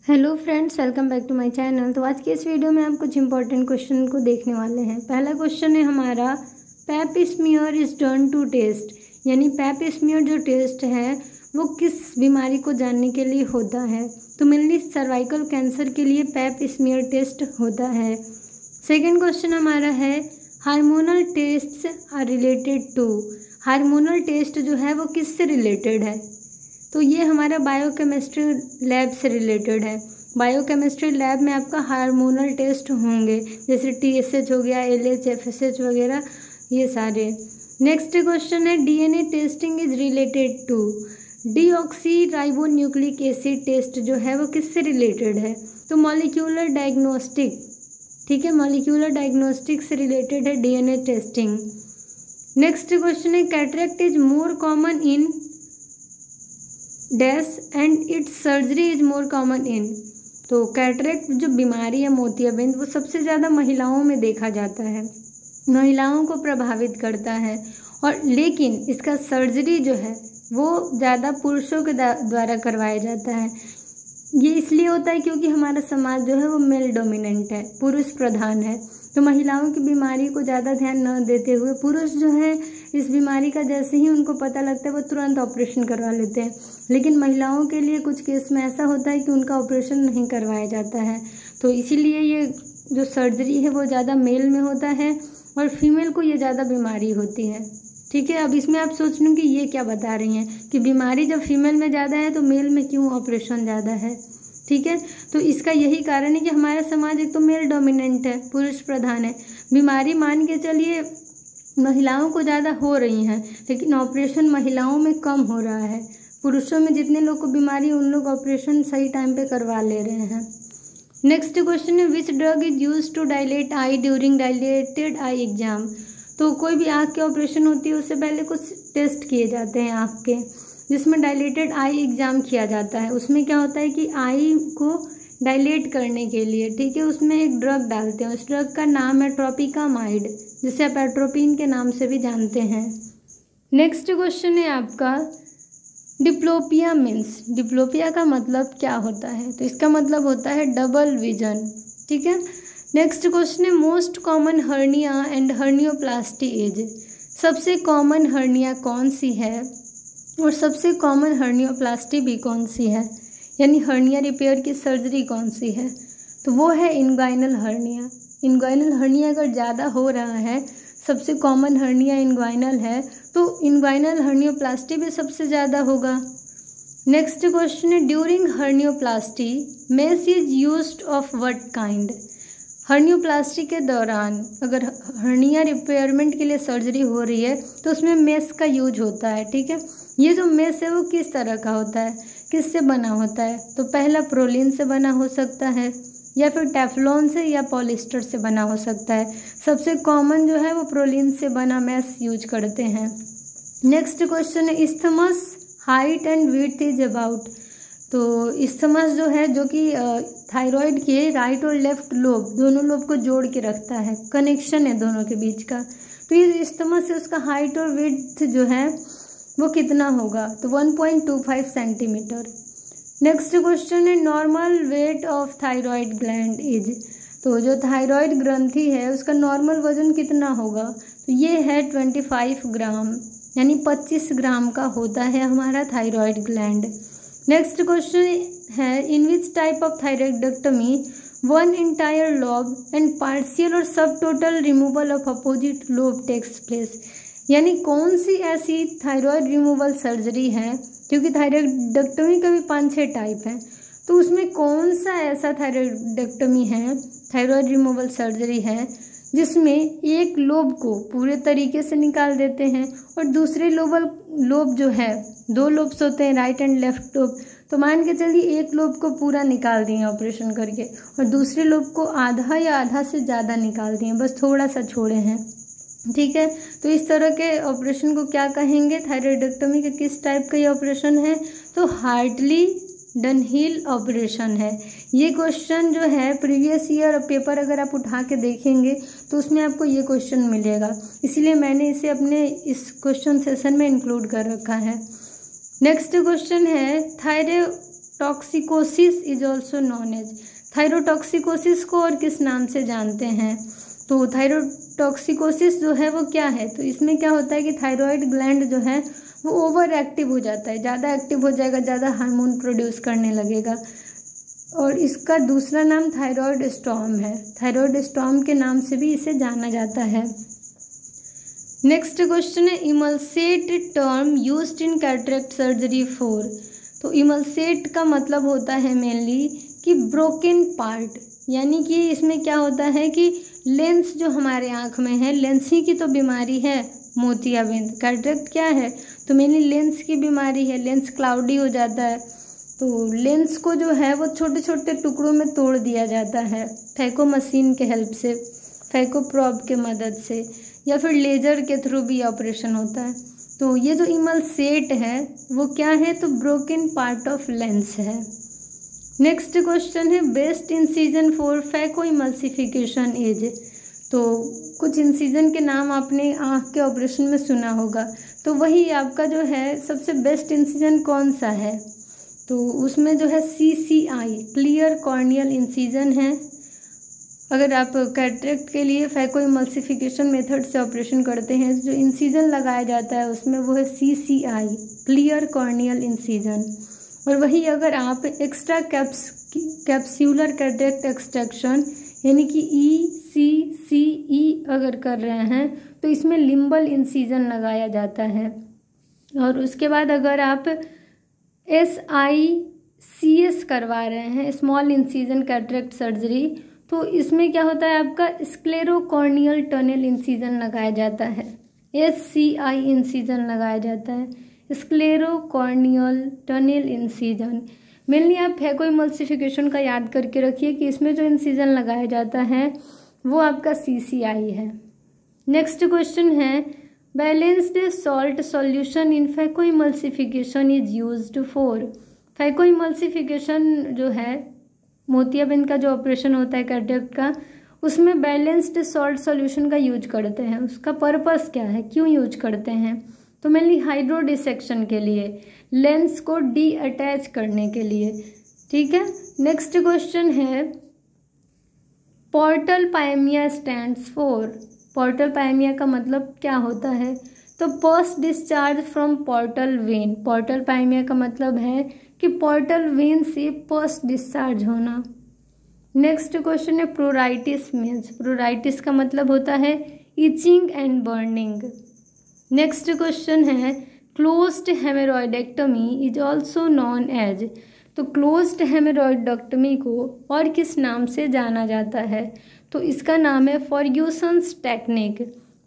Hello friends, welcome back to my channel. तो आज के इस वीडियो में आप कुछ इंपॉर्टेंट क्वेश्चन को देखने वाले हैं। पहला क्वेश्चन है हमारा, pap smear is done to test, यानी पैप स्मीयर जो टेस्ट है वो किस बीमारी को जानने के लिए होता है। तो मेनली सर्वाइकल कैंसर के लिए पैप स्मीयर टेस्ट होता है। सेकेंड क्वेश्चन हमारा है, hormonal test are related to, hormonal test जो है वो किससे रिलेटेड है। तो ये हमारा बायोकेमिस्ट्री लैब से रिलेटेड है। बायोकेमिस्ट्री लैब में आपका हार्मोनल टेस्ट होंगे, जैसे TSH हो गया, LH, FSH वगैरह, ये सारे। नेक्स्ट क्वेश्चन है, DNA testing is related to, deoxyribonucleic acid test जो है वो किससे रिलेटेड है। तो मॉलिक्यूलर डायग्नोस्टिक, ठीक है, मॉलिक्यूलर डायग्नोस्टिक से रिलेटेड है DNA टेस्टिंग। नेक्स्ट क्वेश्चन है, cataract is more common in dash and it's surgery is more common in. तो कैटरेक्ट जो बीमारी है मोतियाबिंद, वो सबसे ज़्यादा महिलाओं में देखा जाता है, महिलाओं को प्रभावित करता है, और लेकिन इसका सर्जरी जो है वो ज़्यादा पुरुषों के द्वारा करवाया जाता है। ये इसलिए होता है क्योंकि हमारा समाज जो है वो मेल डोमिनेंट है, पुरुष प्रधान है। तो महिलाओं की बीमारी को ज़्यादा ध्यान न देते हुए पुरुष जो है इस बीमारी का जैसे ही उनको पता लगता है वो तुरंत ऑपरेशन करवा लेते हैं। लेकिन महिलाओं के लिए कुछ केस में ऐसा होता है कि उनका ऑपरेशन नहीं करवाया जाता है। तो इसीलिए ये जो सर्जरी है वो ज़्यादा मेल में होता है और फीमेल को ये ज़्यादा बीमारी होती है। ठीक है, अब इसमें आप सोच लो कि ये क्या बता रही हैं कि बीमारी जब फीमेल में ज़्यादा है तो मेल में क्यों ऑपरेशन ज़्यादा है। ठीक है, तो इसका यही कारण है कि हमारा समाज एक तो मेल डोमिनेंट है, पुरुष प्रधान है। बीमारी मान के चलिए महिलाओं को ज़्यादा हो रही हैं, लेकिन ऑपरेशन महिलाओं में कम हो रहा है। पुरुषों में जितने लोग को बीमारी उन लोग ऑपरेशन सही टाइम पे करवा ले रहे हैं। नेक्स्ट क्वेश्चन है, which drug is use to dilate eye during dilated eye exam. तो कोई भी आँख के ऑपरेशन होती है उससे पहले कुछ टेस्ट किए जाते हैं आँख के, जिसमें डायलेटेड आई एग्जाम किया जाता है। उसमें क्या होता है कि आई को डायलेट करने के लिए, ठीक है, उसमें एक ड्रग डालते हैं। उस ड्रग का नाम है ट्रोपिकामाइड, जिसे आप एट्रोपिन के नाम से भी जानते हैं। नेक्स्ट क्वेश्चन है आपका, डिप्लोपिया मीन्स, डिप्लोपिया का मतलब क्या होता है। तो इसका मतलब होता है डबल विजन। ठीक है, नेक्स्ट क्वेश्चन है, most common hernia and hernioplasty is, सबसे कॉमन हर्निया कौन सी है और सबसे कॉमन हर्नियोप्लास्टी भी कौन सी है, यानी हर्निया रिपेयर की सर्जरी कौन सी है। तो वो है इनग्वाइनल हर्निया। इनग्वाइनल हर्निया अगर ज़्यादा हो रहा है, सबसे कॉमन हर्निया इनग्वाइनल है, तो इनग्वाइनल हर्नियोप्लास्टी भी सबसे ज़्यादा होगा। नेक्स्ट क्वेश्चन है, during hernioplasty mess is used of what kind. Hernioplasty के दौरान अगर हर्निया रिपेयरमेंट के लिए सर्जरी हो रही है तो उसमें मेस का यूज होता है। ठीक है, ये जो मेस है वो किस तरह का होता है, किससे बना होता है। तो पहला प्रोलिन से बना हो सकता है, या फिर टेफ्लॉन से या पॉलिस्टर से बना हो सकता है। सबसे कॉमन जो है वो प्रोलिन से बना मेस यूज करते हैं। नेक्स्ट क्वेश्चन है, isthmus height and width is about. तो इस्थमस जो है, जो कि थायराइड के राइट और लेफ्ट लोब, दोनों लोब को जोड़ के रखता है, कनेक्शन है दोनों के बीच का। तो ये इस्थमस है, उसका हाइट और विड्थ जो है वो कितना होगा। तो 1.25 सेंटीमीटर। नेक्स्ट क्वेश्चन है, normal weight of thyroid gland is. तो जो थायराइड ग्रंथि है उसका नॉर्मल वजन कितना होगा। तो ये है 25 ग्राम, यानी 25 ग्राम का होता है हमारा थायराइड ग्लैंड। नेक्स्ट क्वेश्चन है, in which type of thyroidectomy one entire lobe and partial और subtotal removal of opposite lobe takes place. यानी कौन सी ऐसी थायराइड रिमूवल सर्जरी है, क्योंकि थायराइडेक्टमी का भी 5-6 टाइप है, तो उसमें कौन सा ऐसा थायराइडेक्टमी है, थायराइड रिमूवल सर्जरी है, जिसमें एक लोब को पूरे तरीके से निकाल देते हैं और दूसरे लोब जो है, 2 लोब्स होते हैं, राइट एंड लेफ्ट लोब। तो मान के चलिए एक लोब को पूरा निकाल दिए ऑपरेशन करके और दूसरे लोब को आधा या आधा से ज़्यादा निकाल दिए, बस थोड़ा सा छोड़े हैं। ठीक है, तो इस तरह के ऑपरेशन को क्या कहेंगे, थायराइडेक्टमी के किस टाइप का ये ऑपरेशन है। तो हार्टली डनहिल ऑपरेशन है। ये क्वेश्चन जो है प्रीवियस ईयर पेपर अगर आप उठा के देखेंगे तो उसमें आपको ये क्वेश्चन मिलेगा, इसलिए मैंने इसे अपने इस क्वेश्चन सेशन में इंक्लूड कर रखा है। नेक्स्ट क्वेश्चन है, thyrotoxicosis is also known as. Thyrotoxicosis को और किस नाम से जानते हैं? तो थायरोटॉक्सिकोसिस जो है वो क्या है? तो इसमें क्या होता है कि थायराइड ग्लैंड जो है वो ओवर एक्टिव हो जाता है, ज़्यादा एक्टिव हो जाएगा, ज़्यादा हार्मोन प्रोड्यूस करने लगेगा, और इसका दूसरा नाम थायराइड स्टॉर्म है। थायराइड स्टॉर्म के नाम से भी इसे जाना जाता है। नेक्स्ट क्वेश्चन है emulsate term used in cataract surgery for. तो इमल्सेट का मतलब होता है मेनली कि ब्रोकन पार्ट, यानी कि इसमें क्या होता है कि लेंस जो हमारे आँख में है, लेंस ही की तो बीमारी है मोतियाबिंद। कैटरेक्ट क्या है? तो मेनली लेंस की बीमारी है, लेंस क्लाउडी हो जाता है, तो लेंस को जो है वो छोटे छोटे टुकड़ों में तोड़ दिया जाता है फैको मशीन के हेल्प से, फैको प्रोब के मदद से, या फिर लेजर के थ्रू भी ऑपरेशन होता है। तो ये जो इमल्सेट है वो क्या है? तो ब्रोकन पार्ट ऑफ लेंस है। नेक्स्ट क्वेश्चन है best incision for phacoemulsification is. तो कुछ इंसिजन के नाम आपने आँख के ऑपरेशन में सुना होगा, तो वही आपका जो है सबसे बेस्ट इंसिजन कौन सा है? तो उसमें जो है CCI क्लियर कॉर्नियल इंसिजन है। अगर आप कैटरेक्ट के लिए फैको इमल्सिफिकेशन मेथड से ऑपरेशन करते हैं, जो इंसिजन लगाया जाता है उसमें वो है CCI क्लियर कॉर्नियल इंसिजन। और वही अगर आप एक्स्ट्रा कैप्सूलर कैटरेक्ट एक्सट्रैक्शन यानी कि ECCE अगर कर रहे हैं तो इसमें लिम्बल इंसिजन लगाया जाता है। और उसके बाद अगर आप SICS करवा रहे हैं, स्मॉल इंसिजन कैटरेक्ट सर्जरी, तो इसमें क्या होता है आपका स्क्लेरोकॉर्नियल टनल इंसिजन लगाया जाता है, SCI इंसिजन लगाया जाता है, स्क्लेरोकॉर्नियल टनल इंसिजन। मेनली आप फैको इमल्सिफिकेशन का याद करके रखिए कि इसमें जो इंसिजन लगाया जाता है वो आपका CCI है। नेक्स्ट क्वेश्चन है balanced salt solution in phaco emulsification is used for. Phaco emulsification जो है मोतियाबिंद का जो ऑपरेशन होता है कैटरेक्ट का, उसमें बैलेंस्ड सॉल्ट सॉल्यूशन का यूज करते हैं। उसका पर्पस क्या है, क्यों यूज करते हैं? तो मेनली हाइड्रो डिसेक्शन के लिए, लेंस को डी अटैच करने के लिए। ठीक है। नेक्स्ट क्वेश्चन है portal pyaemia stands for. Portal pyaemia का मतलब क्या होता है? तो post discharge from portal vein. Portal pyaemia का मतलब है कि पोर्टल वेन से पोस्ट डिस्चार्ज होना। नेक्स्ट क्वेश्चन है प्रोराइटिस मीन्स। प्रोराइटिस का मतलब होता है itching and burning. Next question है closed haemorrhoidectomy is also known as. तो क्लोज्ड हेमरॉइडेक्टमी को और किस नाम से जाना जाता है? तो इसका नाम है फर्ग्यूसन्स टेक्निक।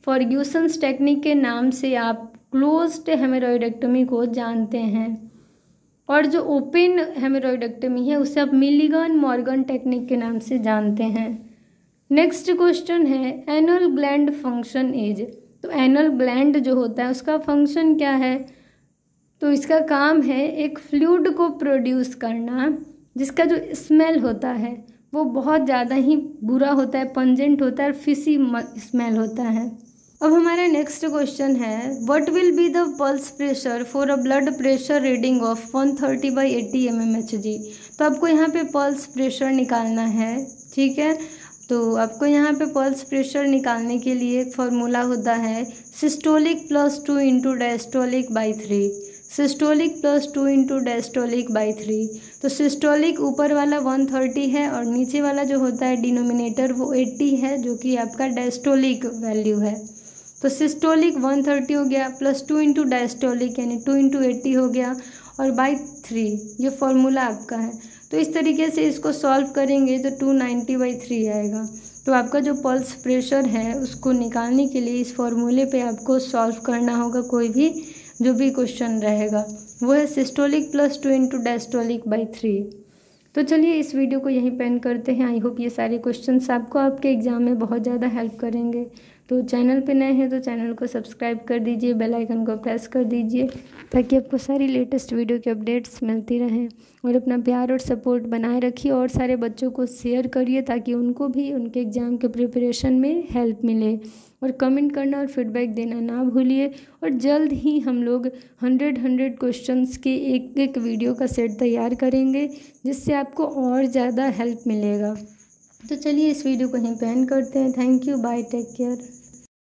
फर्ग्यूसन्स टेक्निक के नाम से आप क्लोज्ड हेमरॉइडेक्टमी को जानते हैं। और जो ओपन हेमरॉइडेक्टमी है उसे आप मिलिगन मॉर्गन टेक्निक के नाम से जानते हैं। नेक्स्ट क्वेश्चन है एनल ग्लैंड फंक्शन इज। तो एनल ग्लैंड जो होता है उसका फंक्शन क्या है? तो इसका काम है एक फ्लूइड को प्रोड्यूस करना जिसका जो स्मेल होता है वो बहुत ज़्यादा ही बुरा होता है, पंजेंट होता है और फिशी स्मेल होता है। अब हमारा नेक्स्ट क्वेश्चन है what will be the pulse pressure for a blood pressure reading of 130/80 mmHg। तो आपको यहाँ पे पल्स प्रेशर निकालना है। ठीक है, तो आपको यहाँ पे पल्स प्रेशर निकालने के लिए एक फॉर्मूला होता है सिस्टोलिक +2 × डायस्टोलिक / 3। Systolic +2 × diastolic / 3। तो सिस्टोलिक ऊपर वाला 130 है और नीचे वाला जो होता है डिनोमिनेटर वो 80 है, जो कि आपका डायस्टोलिक वैल्यू है। तो सिस्टोलिक 130 हो गया, +2 × डायस्टोलिक यानी 2 × 80 हो गया, और बाई 3 ये फॉर्मूला आपका है। तो इस तरीके से इसको सॉल्व करेंगे तो 290/3 आएगा। तो आपका जो पल्स प्रेशर है उसको निकालने के लिए इस फॉर्मूले पे आपको सॉल्व करना होगा। कोई भी जो भी क्वेश्चन रहेगा वो है सिस्टोलिक +2 × डायस्टोलिक / 3। तो चलिए इस वीडियो को यहीं पे एंड करते हैं। आई होप ये सारे क्वेश्चंस आपको आपके एग्ज़ाम में बहुत ज़्यादा हेल्प करेंगे। तो चैनल पे नए हैं तो चैनल को सब्सक्राइब कर दीजिए, बेल आइकन को प्रेस कर दीजिए ताकि आपको सारी लेटेस्ट वीडियो की अपडेट्स मिलती रहें। और अपना प्यार और सपोर्ट बनाए रखिए और सारे बच्चों को शेयर करिए ताकि उनको भी उनके एग्ज़ाम के प्रिपरेशन में हेल्प मिले। और कमेंट करना और फीडबैक देना ना भूलिए। और जल्द ही हम लोग 100 क्वेश्चंस के एक वीडियो का सेट तैयार करेंगे जिससे आपको और ज़्यादा हेल्प मिलेगा। तो चलिए इस वीडियो को यहीं पे एंड करते हैं। Thank you, bye, take care.